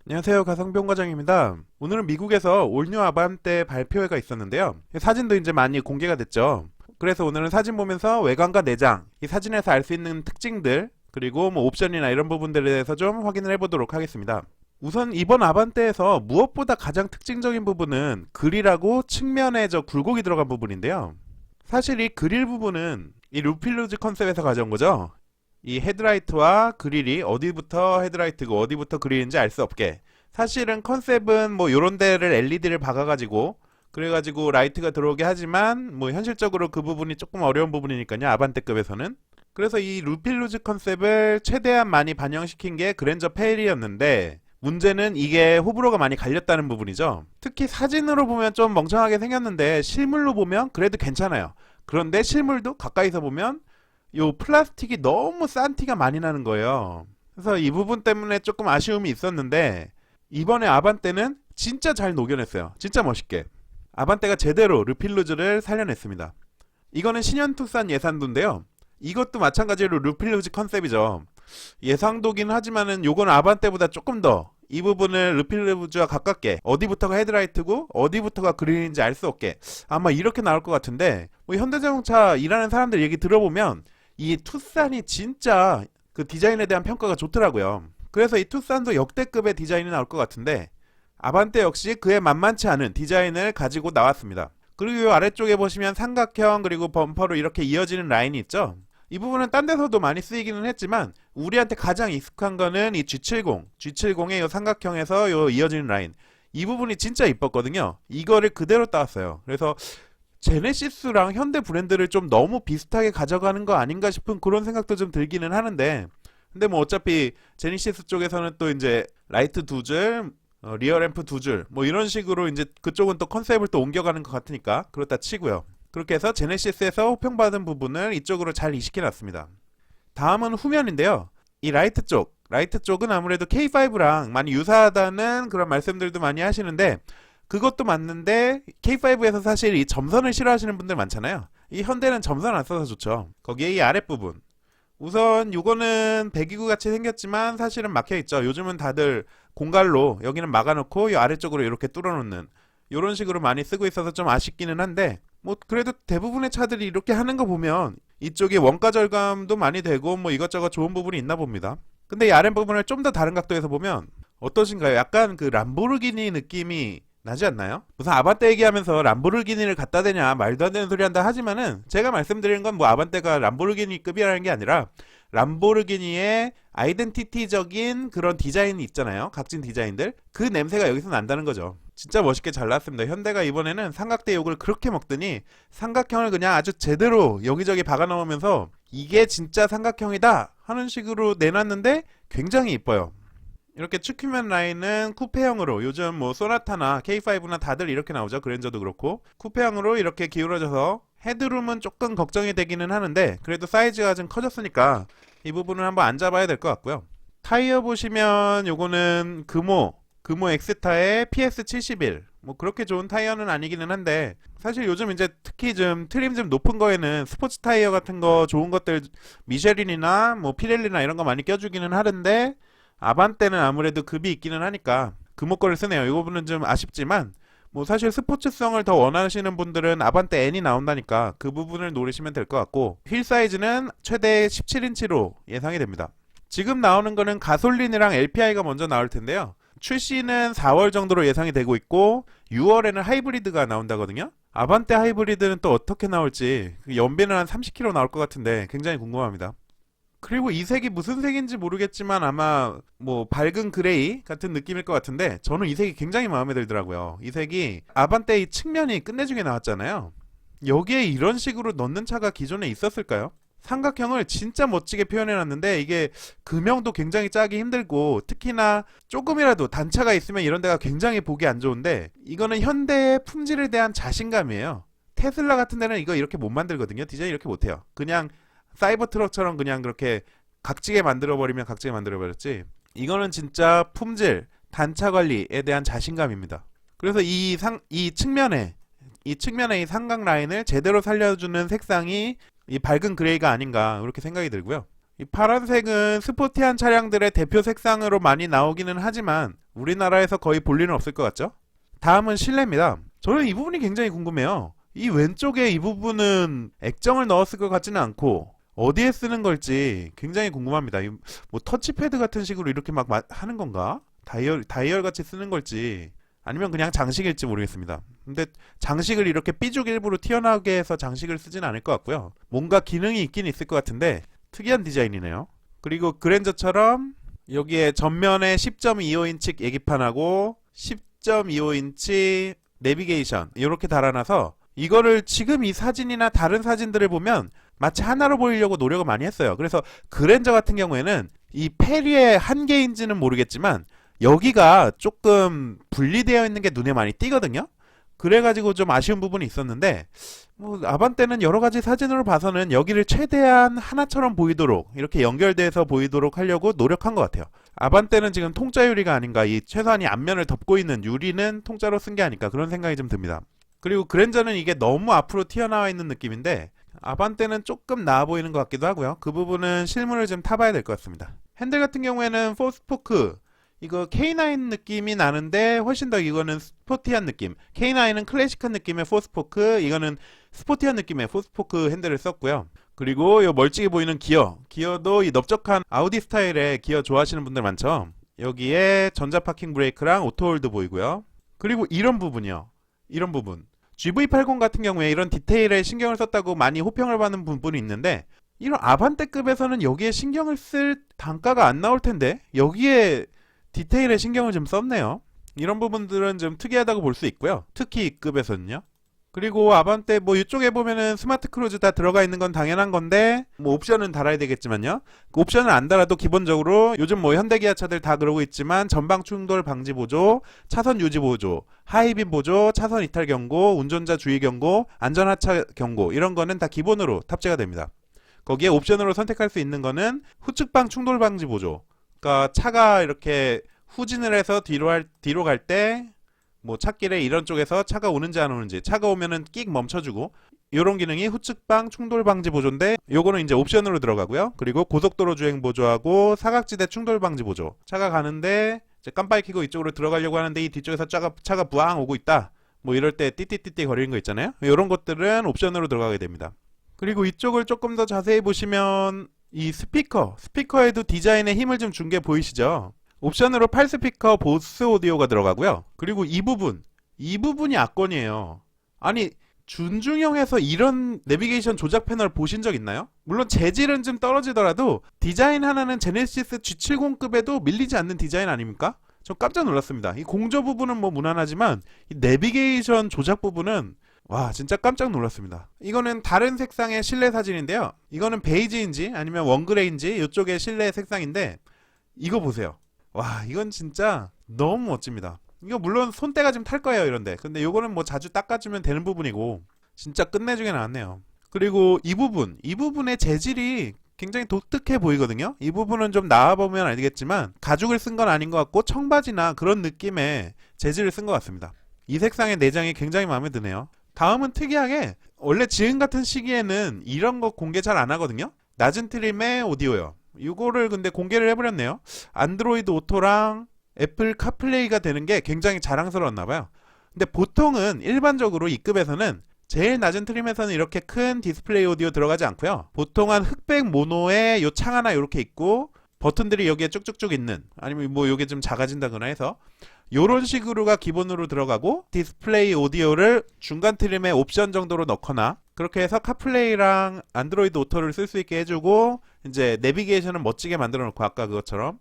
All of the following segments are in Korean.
안녕하세요. 가성병 과장입니다. 오늘은 미국에서 올뉴 아반떼 발표회가 있었는데요. 사진도 이제 많이 공개가 됐죠. 그래서 오늘은 사진 보면서 외관과 내장, 이 사진에서 알 수 있는 특징들, 그리고 뭐 옵션이나 이런 부분들에 대해서 좀 확인을 해보도록 하겠습니다. 우선 이번 아반떼에서 무엇보다 가장 특징적인 부분은 그릴하고 측면에 저 굴곡이 들어간 부분인데요. 사실 이 그릴 부분은 이 루필루즈 컨셉에서 가져온 거죠. 이 헤드라이트와 그릴이 어디부터 헤드라이트고 어디부터 그릴인지 알 수 없게, 사실은 컨셉은 뭐 요런 데를 LED를 박아가지고 그래가지고 라이트가 들어오게 하지만 뭐 현실적으로 그 부분이 조금 어려운 부분이니까요, 아반떼급에서는. 그래서 이 루필루즈 컨셉을 최대한 많이 반영시킨 게 그랜저 페일이었는데, 문제는 이게 호불호가 많이 갈렸다는 부분이죠. 특히 사진으로 보면 좀 멍청하게 생겼는데 실물로 보면 그래도 괜찮아요. 그런데 실물도 가까이서 보면 요 플라스틱이 너무 싼 티가 많이 나는 거예요. 그래서 이 부분 때문에 조금 아쉬움이 있었는데, 이번에 아반떼는 진짜 잘 녹여냈어요. 진짜 멋있게. 아반떼가 제대로 르필루즈를 살려냈습니다. 이거는 신현투싼 예산도인데요. 이것도 마찬가지로 르필루즈 컨셉이죠. 예상도긴 하지만은 요건 아반떼보다 조금 더 이 부분을 르필루즈와 가깝게, 어디부터가 헤드라이트고 어디부터가 그릴인지 알 수 없게 아마 이렇게 나올 것 같은데, 뭐 현대자동차 일하는 사람들 얘기 들어보면 이 투싼이 진짜 그 디자인에 대한 평가가 좋더라고요. 그래서 이 투싼도 역대급의 디자인이 나올 것 같은데, 아반떼 역시 그에 만만치 않은 디자인을 가지고 나왔습니다. 그리고 이 아래쪽에 보시면 삼각형 그리고 범퍼로 이렇게 이어지는 라인이 있죠. 이 부분은 딴 데서도 많이 쓰이기는 했지만 우리한테 가장 익숙한 거는 이 G70의 이 삼각형에서 이 이어지는 라인, 이 부분이 진짜 이뻤거든요. 이거를 그대로 따왔어요. 그래서 제네시스랑 현대 브랜드를 좀 너무 비슷하게 가져가는 거 아닌가 싶은 그런 생각도 좀 들기는 하는데, 근데 뭐 어차피 제네시스 쪽에서는 또 이제 라이트 두 줄, 리어 램프 두 줄, 뭐 이런 식으로 이제 그쪽은 또 컨셉을 또 옮겨가는 것 같으니까 그렇다 치고요. 그렇게 해서 제네시스에서 호평받은 부분을 이쪽으로 잘 이식해 놨습니다. 다음은 후면인데요. 이 라이트 쪽은 아무래도 K5랑 많이 유사하다는 그런 말씀들도 많이 하시는데, 그것도 맞는데 K5에서 사실 이 점선을 싫어하시는 분들 많잖아요. 이 현대는 점선 안 써서 좋죠. 거기에 이 아랫부분, 우선 요거는 배기구 같이 생겼지만 사실은 막혀있죠. 요즘은 다들 공갈로 여기는 막아놓고 이 아래쪽으로 이렇게 뚫어놓는 요런 식으로 많이 쓰고 있어서 좀 아쉽기는 한데, 뭐 그래도 대부분의 차들이 이렇게 하는 거 보면 이쪽에 원가 절감도 많이 되고 뭐 이것저것 좋은 부분이 있나 봅니다. 근데 이 아랫부분을 좀 더 다른 각도에서 보면 어떠신가요? 약간 그 람보르기니 느낌이 나지 않나요? 무슨 아반떼 얘기하면서 람보르기니를 갖다 대냐 말도 안 되는 소리 한다 하지만은, 제가 말씀드리는 건 뭐 아반떼가 람보르기니급이라는 게 아니라 람보르기니의 아이덴티티적인 그런 디자인이 있잖아요. 각진 디자인들, 그 냄새가 여기서 난다는 거죠. 진짜 멋있게 잘 나왔습니다. 현대가 이번에는 삼각대 욕을 그렇게 먹더니 삼각형을 그냥 아주 제대로 여기저기 박아 넣으면서 이게 진짜 삼각형이다 하는 식으로 내놨는데 굉장히 이뻐요. 이렇게 측후면 라인은 쿠페형으로, 요즘 뭐 소나타나 K5나 다들 이렇게 나오죠. 그랜저도 그렇고 쿠페형으로 이렇게 기울어져서 헤드룸은 조금 걱정이 되기는 하는데, 그래도 사이즈가 좀 커졌으니까 이 부분을 한번 앉아봐야 될 것 같고요. 타이어 보시면 요거는 금호 엑스타의 PS71, 뭐 그렇게 좋은 타이어는 아니기는 한데, 사실 요즘 이제 특히 좀 트림 좀 높은 거에는 스포츠 타이어 같은 거 좋은 것들 미쉐린이나 뭐 피렐리나 이런 거 많이 껴주기는 하는데, 아반떼는 아무래도 급이 있기는 하니까 금호 거를 쓰네요. 이 부분은 좀 아쉽지만 뭐 사실 스포츠성을 더 원하시는 분들은 아반떼 N이 나온다니까 그 부분을 노리시면 될 것 같고, 휠 사이즈는 최대 17인치로 예상이 됩니다. 지금 나오는 거는 가솔린이랑 LPI가 먼저 나올 텐데요. 출시는 4월 정도로 예상이 되고 있고 6월에는 하이브리드가 나온다거든요. 아반떼 하이브리드는 또 어떻게 나올지, 연비는 한 30km 나올 것 같은데 굉장히 궁금합니다. 그리고 이 색이 무슨 색인지 모르겠지만 아마 뭐 밝은 그레이 같은 느낌일 것 같은데, 저는 이 색이 굉장히 마음에 들더라고요. 이 색이 아반떼 이 측면이 끝내주게 나왔잖아요. 여기에 이런 식으로 넣는 차가 기존에 있었을까요? 삼각형을 진짜 멋지게 표현해놨는데 이게 금형도 굉장히 짜기 힘들고, 특히나 조금이라도 단차가 있으면 이런 데가 굉장히 보기 안 좋은데, 이거는 현대의 품질에 대한 자신감이에요. 테슬라 같은 데는 이거 이렇게 못 만들거든요. 디자인 이렇게 못해요. 그냥 사이버 트럭처럼 그냥 그렇게 각지게 만들어버리면 각지게 만들어버렸지, 이거는 진짜 품질, 단차 관리에 대한 자신감입니다. 그래서 이 측면에 이 삼각 라인을 제대로 살려주는 색상이 이 밝은 그레이가 아닌가 그렇게 생각이 들고요. 이 파란색은 스포티한 차량들의 대표 색상으로 많이 나오기는 하지만 우리나라에서 거의 볼 일은 없을 것 같죠? 다음은 실내입니다. 저는 이 부분이 굉장히 궁금해요. 이 왼쪽에 이 부분은 액정을 넣었을 것 같지는 않고 어디에 쓰는 걸지 굉장히 궁금합니다. 뭐 터치패드 같은 식으로 이렇게 막 하는 건가? 다이얼 같이 쓰는 걸지 아니면 그냥 장식일지 모르겠습니다. 근데 장식을 이렇게 삐죽 일부러 튀어나오게 해서 장식을 쓰진 않을 것 같고요. 뭔가 기능이 있긴 있을 것 같은데 특이한 디자인이네요. 그리고 그랜저처럼 여기에 전면에 10.25인치 계기판하고 10.25인치 내비게이션 이렇게 달아놔서 이거를 지금 이 사진이나 다른 사진들을 보면 마치 하나로 보이려고 노력을 많이 했어요. 그래서 그랜저 같은 경우에는 이 페리의 한계인지는 모르겠지만 여기가 조금 분리되어 있는 게 눈에 많이 띄거든요. 그래가지고 좀 아쉬운 부분이 있었는데 뭐 아반떼는 여러가지 사진으로 봐서는 여기를 최대한 하나처럼 보이도록 이렇게 연결돼서 보이도록 하려고 노력한 것 같아요. 아반떼는 지금 통짜 유리가 아닌가, 이 최소한 이 앞면을 덮고 있는 유리는 통짜로 쓴 게 아닐까 그런 생각이 좀 듭니다. 그리고 그랜저는 이게 너무 앞으로 튀어나와 있는 느낌인데 아반떼는 조금 나아 보이는 것 같기도 하고요. 그 부분은 실물을 좀 타봐야 될 것 같습니다. 핸들 같은 경우에는 포스포크 이거 K9 느낌이 나는데 훨씬 더 이거는 스포티한 느낌. K9은 클래식한 느낌의 포스포크, 이거는 스포티한 느낌의 포스포크 핸들을 썼고요. 그리고 이 멀찍이 보이는 기어도 이 넓적한 아우디 스타일의 기어 좋아하시는 분들 많죠. 여기에 전자 파킹 브레이크랑 오토홀드 보이고요. 그리고 이런 부분이요. 이런 부분. GV80 같은 경우에 이런 디테일에 신경을 썼다고 많이 호평을 받는 부분이 있는데 이런 아반떼급에서는 여기에 신경을 쓸 단가가 안 나올 텐데 여기에 디테일에 신경을 좀 썼네요. 이런 부분들은 좀 특이하다고 볼 수 있고요. 특히 이 급에서는요. 그리고 아반떼 뭐 이쪽에 보면은 스마트 크루즈 다 들어가 있는 건 당연한 건데 뭐 옵션은 달아야 되겠지만요. 그 옵션은 안 달아도 기본적으로 요즘 뭐 현대기아차들 다 그러고 있지만 전방 충돌 방지 보조, 차선 유지 보조, 하이빔 보조, 차선 이탈 경고, 운전자 주의 경고, 안전하차 경고 이런 거는 다 기본으로 탑재가 됩니다. 거기에 옵션으로 선택할 수 있는 거는 후측방 충돌 방지 보조. 그러니까 차가 이렇게 후진을 해서 뒤로 갈 때 뭐 찻길에 이런 쪽에서 차가 오는지 안 오는지, 차가 오면은 끽 멈춰주고 이런 기능이 후측방 충돌 방지 보조인데 요거는 이제 옵션으로 들어가고요. 그리고 고속도로 주행 보조하고 사각지대 충돌 방지 보조. 차가 가는데 이제 깜빡이 켜고 이쪽으로 들어가려고 하는데 이 뒤쪽에서 차가 부앙 오고 있다. 뭐 이럴 때 띠띠띠띠 거리는 거 있잖아요. 이런 것들은 옵션으로 들어가게 됩니다. 그리고 이쪽을 조금 더 자세히 보시면 이 스피커에도 디자인에 힘을 좀 준 게 보이시죠? 옵션으로 8스피커 보스 오디오가 들어가고요. 그리고 이 부분이 압권이에요. 아니 준중형에서 이런 내비게이션 조작 패널 보신 적 있나요? 물론 재질은 좀 떨어지더라도 디자인 하나는 제네시스 G70급에도 밀리지 않는 디자인 아닙니까? 저 깜짝 놀랐습니다. 이 공조 부분은 뭐 무난하지만 이 내비게이션 조작 부분은 와 진짜 깜짝 놀랐습니다. 이거는 다른 색상의 실내 사진인데요. 이거는 베이지인지 아니면 원그레인지 이쪽의 실내 색상인데 이거 보세요. 와 이건 진짜 너무 멋집니다. 이거 물론 손때가 좀 탈 거예요 이런데, 근데 요거는 뭐 자주 닦아주면 되는 부분이고 진짜 끝내주게 나왔네요. 그리고 이 부분의 재질이 굉장히 독특해 보이거든요. 이 부분은 좀 나와보면 알겠지만 가죽을 쓴 건 아닌 것 같고 청바지나 그런 느낌의 재질을 쓴 것 같습니다. 이 색상의 내장이 굉장히 마음에 드네요. 다음은 특이하게 원래 지금 같은 시기에는 이런 거 공개 잘 안 하거든요. 낮은 트림의 오디오요. 이거를 근데 공개를 해버렸네요. 안드로이드 오토랑 애플 카플레이가 되는 게 굉장히 자랑스러웠나봐요. 근데 보통은 일반적으로 이 급에서는 제일 낮은 트림에서는 이렇게 큰 디스플레이 오디오 들어가지 않고요. 보통 한 흑백 모노에 요 창 하나 이렇게 있고 버튼들이 여기에 쭉쭉쭉 있는, 아니면 뭐 요게 좀 작아진다거나 해서 요런 식으로가 기본으로 들어가고 디스플레이 오디오를 중간 트림의 옵션 정도로 넣거나 그렇게 해서 카플레이랑 안드로이드 오토를 쓸 수 있게 해주고 이제 내비게이션은 멋지게 만들어 놓고 아까 그것처럼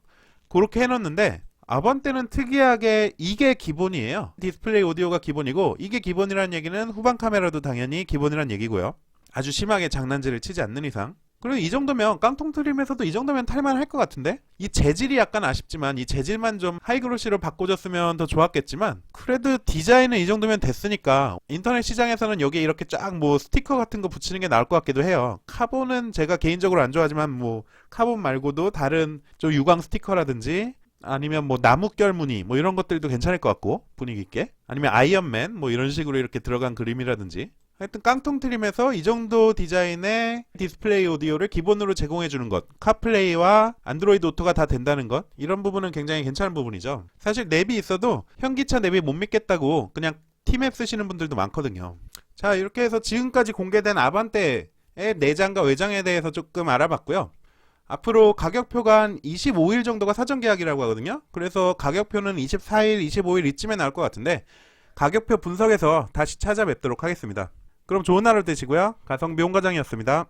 그렇게 해놓는데 아반떼는 특이하게 이게 기본이에요. 디스플레이 오디오가 기본이고 이게 기본이라는 얘기는 후방 카메라도 당연히 기본이라는 얘기고요. 아주 심하게 장난질을 치지 않는 이상. 그리고 이 정도면 깡통 트림에서도 이 정도면 탈만할 것 같은데 이 재질이 약간 아쉽지만 이 재질만 좀 하이그로시로 바꿔줬으면 더 좋았겠지만 그래도 디자인은 이 정도면 됐으니까 인터넷 시장에서는 여기에 이렇게 쫙 뭐 스티커 같은 거 붙이는 게 나을 것 같기도 해요. 카본은 제가 개인적으로 안 좋아하지만 뭐 카본 말고도 다른 좀 유광 스티커라든지 아니면 뭐 나뭇결 무늬 뭐 이런 것들도 괜찮을 것 같고 분위기 있게, 아니면 아이언맨 뭐 이런 식으로 이렇게 들어간 그림이라든지 하여튼 깡통 트림에서 이 정도 디자인의 디스플레이 오디오를 기본으로 제공해주는 것, 카플레이와 안드로이드 오토가 다 된다는 것, 이런 부분은 굉장히 괜찮은 부분이죠. 사실 랩이 있어도 현기차 랩이 못 믿겠다고 그냥 티맵 쓰시는 분들도 많거든요. 자, 이렇게 해서 지금까지 공개된 아반떼의 내장과 외장에 대해서 조금 알아봤고요. 앞으로 가격표가 한 25일 정도가 사전 계약이라고 하거든요. 그래서 가격표는 24일, 25일 이쯤에 나올 것 같은데 가격표 분석해서 다시 찾아뵙도록 하겠습니다. 그럼 좋은 하루 되시고요. 가성비 홍과장이었습니다.